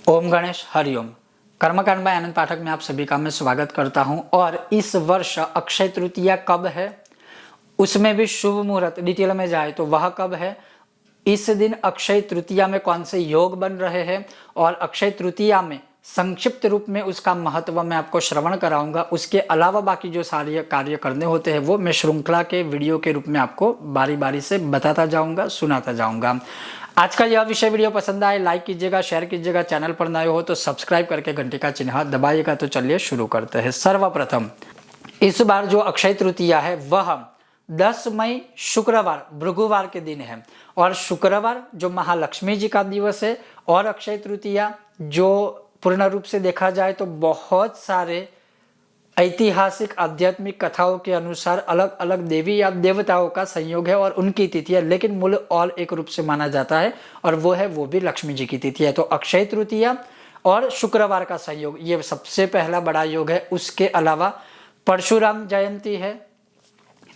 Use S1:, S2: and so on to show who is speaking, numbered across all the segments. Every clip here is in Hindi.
S1: ओम गणेश हरिओम। कर्मकांड बाय आनंद पाठक में आप सभी का मैं स्वागत करता हूं। और इस वर्ष अक्षय तृतीया कब है, उसमें भी शुभ मुहूर्त डिटेल में जाए तो वह कब है, इस दिन अक्षय तृतीया में कौन से योग बन रहे हैं और अक्षय तृतीया में संक्षिप्त रूप में उसका महत्व मैं आपको श्रवण कराऊंगा। उसके अलावा बाकी जो सारे कार्य करने होते हैं वो मैं श्रृंखला के वीडियो के रूप में आपको बारी बारी से बताता जाऊंगा, सुनाता जाऊंगा। आज का यह विषय वीडियो पसंद आए लाइक कीजिएगा, शेयर कीजिएगा, चैनल पर नए हो तो सब्सक्राइब करके घंटी का चिन्ह दबाइएगा। तो चलिए शुरू करते हैं। सर्वप्रथम इस बार जो अक्षय तृतीया है वह 10 मई शुक्रवार भृगुवार के दिन है और शुक्रवार जो महालक्ष्मी जी का दिवस है और अक्षय तृतीया जो पूर्ण रूप से देखा जाए तो बहुत सारे ऐतिहासिक आध्यात्मिक कथाओं के अनुसार अलग अलग देवी या देवताओं का संयोग है और उनकी तिथि है, लेकिन मूल और एक रूप से माना जाता है और वो भी लक्ष्मी जी की तिथि है। तो अक्षय तृतीया और शुक्रवार का संयोग ये सबसे पहला बड़ा योग है। उसके अलावा परशुराम जयंती है,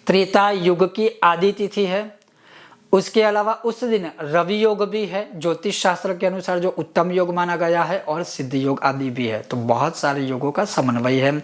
S1: त्रेता युग की आदि तिथि है। उसके अलावा उस दिन रवि योग भी है, ज्योतिष शास्त्र के अनुसार जो उत्तम योग माना गया है, और सिद्ध योग आदि भी है। तो बहुत सारे योगों का समन्वय है।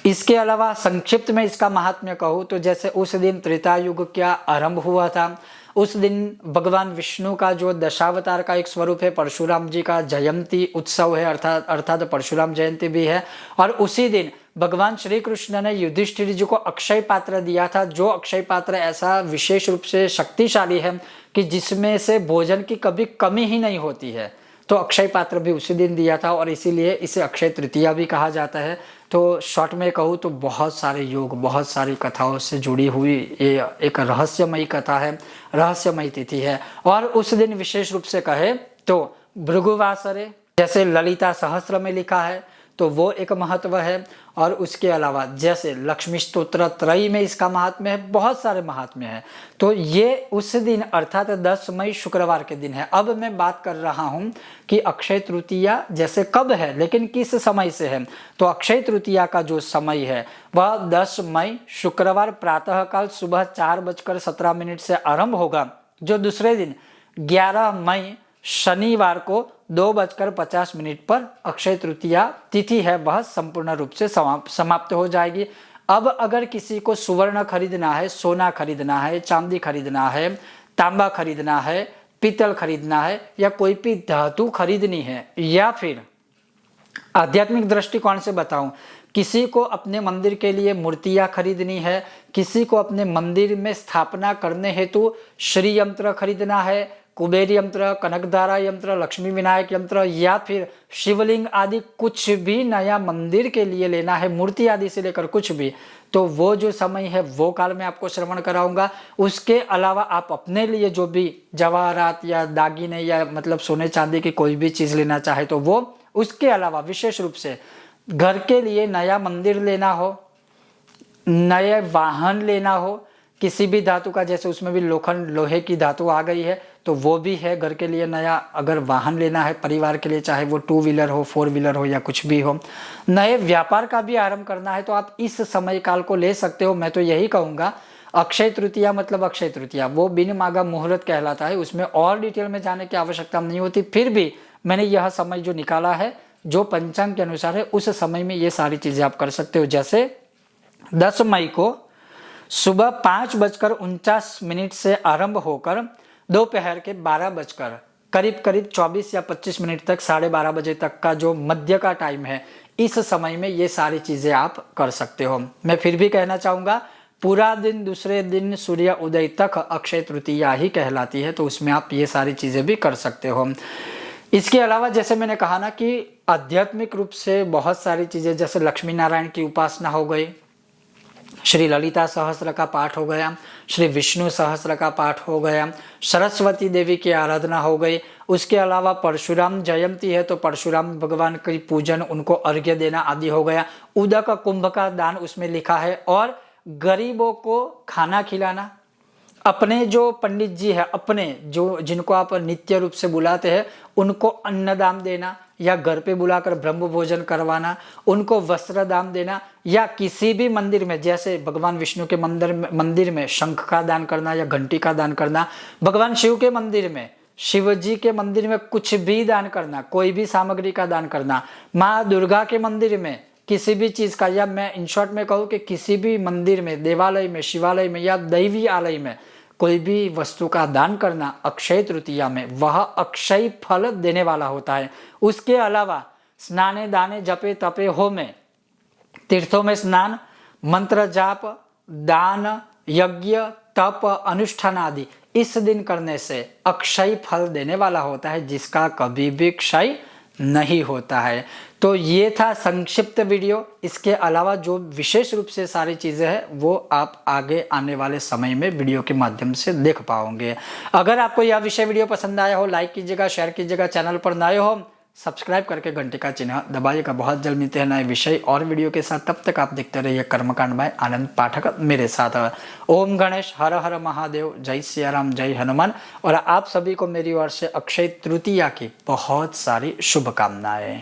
S1: इसके अलावा संक्षिप्त में इसका महात्म्य कहूँ तो जैसे उस दिन त्रेता युग क्या आरंभ हुआ था, उस दिन भगवान विष्णु का जो दशावतार का एक स्वरूप है परशुराम जी का जयंती उत्सव है, अर्थात परशुराम जयंती भी है। और उसी दिन भगवान श्री कृष्ण ने युधिष्ठिर जी को अक्षय पात्र दिया था, जो अक्षय पात्र ऐसा विशेष रूप से शक्तिशाली है कि जिसमें से भोजन की कभी कमी ही नहीं होती है। तो अक्षय पात्र भी उसी दिन दिया था और इसीलिए इसे अक्षय तृतीया भी कहा जाता है। तो शॉर्ट में कहूँ तो बहुत सारे योग, बहुत सारी कथाओं से जुड़ी हुई ये एक रहस्यमयी कथा है, रहस्यमयी तिथि है। और उस दिन विशेष रूप से कहे तो भृगुवासरे जैसे ललिता सहस्त्र में लिखा है तो वो एक महत्व है। और उसके अलावा जैसे लक्ष्मी स्तोत्र त्रयी में इसका महात्म्य है, बहुत सारे महात्म्य है। तो ये उस दिन अर्थात 10 मई शुक्रवार के दिन है। अब मैं बात कर रहा हूं कि अक्षय तृतीया जैसे कब है लेकिन किस समय से है। तो अक्षय तृतीया का जो समय है वह 10 मई शुक्रवार प्रातःकाल सुबह 4:17 से आरंभ होगा, जो दूसरे दिन 11 मई शनिवार को 2:50 पर अक्षय तृतीया तिथि है वह संपूर्ण रूप से समाप्त हो जाएगी। अब अगर किसी को सुवर्ण खरीदना है, सोना खरीदना है, चांदी खरीदना है, तांबा खरीदना है, पीतल खरीदना है या कोई भी धातु खरीदनी है, या फिर आध्यात्मिक दृष्टिकोण से बताऊं किसी को अपने मंदिर के लिए मूर्तियां खरीदनी है, किसी को अपने मंदिर में स्थापना करने हेतु श्री यंत्र खरीदना है, कुबेर यंत्र, कनकधारा यंत्र, लक्ष्मी विनायक यंत्र या फिर शिवलिंग आदि कुछ भी नया मंदिर के लिए लेना है, मूर्ति आदि से लेकर कुछ भी, तो वो जो समय है वो काल में आपको श्रवण कराऊंगा। उसके अलावा आप अपने लिए जो भी जवाहरात या दागिने या मतलब सोने चांदी की कोई भी चीज़ लेना चाहे तो वो, उसके अलावा विशेष रूप से घर के लिए नया मंदिर लेना हो, नए वाहन लेना हो किसी भी धातु का, जैसे उसमें भी लोहे की धातु आ गई है तो वो भी है। घर के लिए नया अगर वाहन लेना है परिवार के लिए, चाहे वो 2 व्हीलर हो, 4 व्हीलर हो या कुछ भी हो, नए व्यापार का भी आरंभ करना है तो आप इस समय काल को ले सकते हो। मैं तो यही कहूँगा अक्षय तृतीया मतलब अक्षय तृतीया वो बिन मांगा मुहूर्त कहलाता है, उसमें और डिटेल में जाने की आवश्यकता नहीं होती। फिर भी मैंने यह समय जो निकाला है जो पंचांग के अनुसार है उस समय में ये सारी चीज़ें आप कर सकते हो। जैसे 10 मई को सुबह 5:49 से आरंभ होकर दोपहर के 12 करीब 24 या 25 मिनट तक 12:30 बजे तक का जो मध्य का टाइम है, इस समय में ये सारी चीज़ें आप कर सकते हो। मैं फिर भी कहना चाहूँगा पूरा दिन दूसरे दिन सूर्य उदय तक अक्षय तृतीया ही कहलाती है, तो उसमें आप ये सारी चीज़ें भी कर सकते हो। इसके अलावा जैसे मैंने कहा ना कि आध्यात्मिक रूप से बहुत सारी चीज़ें, जैसे लक्ष्मी नारायण की उपासना हो गई, श्री ललिता सहस्त्र का पाठ हो गया, श्री विष्णु सहस्त्र का पाठ हो गया, सरस्वती देवी की आराधना हो गई। उसके अलावा परशुराम जयंती है तो परशुराम भगवान की पूजन, उनको अर्घ्य देना आदि हो गया। उदक कुंभ का दान उसमें लिखा है। और गरीबों को खाना खिलाना, अपने जो पंडित जी है, अपने जो जिनको आप नित्य रूप से बुलाते हैं उनको अन्नदान देना या घर पे बुलाकर ब्रह्म भोजन करवाना, उनको वस्त्र दान देना, या किसी भी मंदिर में जैसे भगवान विष्णु के मंदिर में शंख का दान करना या घंटी का दान करना, भगवान शिव के मंदिर में शिव जी के मंदिर में कुछ भी दान करना, कोई भी सामग्री का दान करना, माँ दुर्गा के मंदिर में किसी भी चीज का, या मैं इन शॉर्ट में कहूँ कि किसी भी मंदिर में, देवालय में, शिवालय में या दैवी आलय में कोई भी वस्तु का दान करना अक्षय तृतीया में, वह अक्षय फल देने वाला होता है। उसके अलावा स्नाने दाने जपे तपे होमे, तीर्थों में स्नान, मंत्र जाप, दान, यज्ञ, तप, अनुष्ठान आदि इस दिन करने से अक्षय फल देने वाला होता है, जिसका कभी भी क्षय नहीं होता है। तो ये था संक्षिप्त वीडियो। इसके अलावा जो विशेष रूप से सारी चीज़ें हैं वो आप आगे आने वाले समय में वीडियो के माध्यम से देख पाओगे। अगर आपको यह विषय वीडियो पसंद आया हो, लाइक कीजिएगा, शेयर कीजिएगा, चैनल पर नए हो सब्सक्राइब करके घंटे का चिन्ह दबाइएगा। बहुत जल्द मिलते हैं नए विषय और वीडियो के साथ, तब तक आप देखते रहिए कर्मकांड बाय आनंद पाठक मेरे साथ। ओम गणेश, हर हर महादेव, जय सिया राम, जय हनुमान। और आप सभी को मेरी ओर से अक्षय तृतीया की बहुत सारी शुभकामनाएं।